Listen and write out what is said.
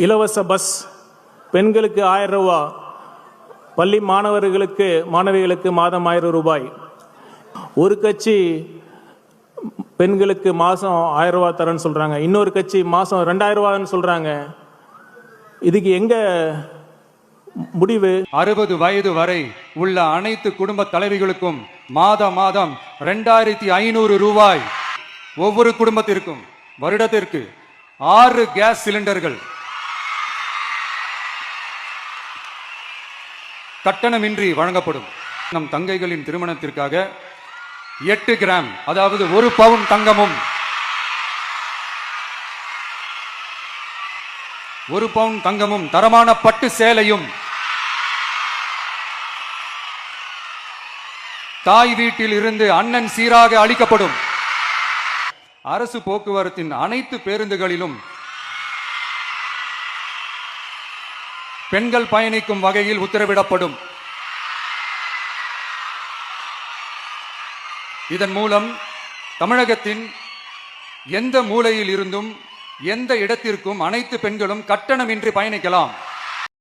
இலவச பஸ், பெண்களுக்கு 1000 ரூபா, பள்ளி மாணவிகளுக்கு மாதம் 1000 ரூபாய். ஒரு கட்சி பெண்களுக்கு மாதம் 1000 ரூபா தரேன்னு சொல்கிறாங்க, இன்னொரு கட்சி மாதம் 2000 ரூபான்னு சொல்கிறாங்க. இதுக்கு எங்க முடிவு? 60 வயது வரை உள்ள அனைத்து குடும்ப தலைவிகளுக்கும் மாதம் 2500 ரூபாய். ஒவ்வொரு குடும்பத்திற்கும் வருடத்திற்கு 6 கேஸ் சிலிண்டர்கள் கட்டணமின்றி வழங்கப்படும். நம் தங்கைகளின் திருமணத்திற்காக 8 கிராம், அதாவது 1 பவுன் தங்கமும் 1 பவுன் தங்கமும் தரமான பட்டு சேலையும் தாய் வீட்டில் இருந்து அண்ணன் சீராக அளிக்கப்படும். அரசு போக்குவரத்தின் அனைத்து பேருந்துகளிலும் பெண்கள் பயணிக்கும் வகையில் உத்தரவிடப்படும். இதன் மூலம் தமிழகத்தின் எந்த மூலையில் இருந்தும் எந்த இடத்திற்கும் அனைத்து பெண்களும் கட்டணமின்றி பயணிக்கலாம்.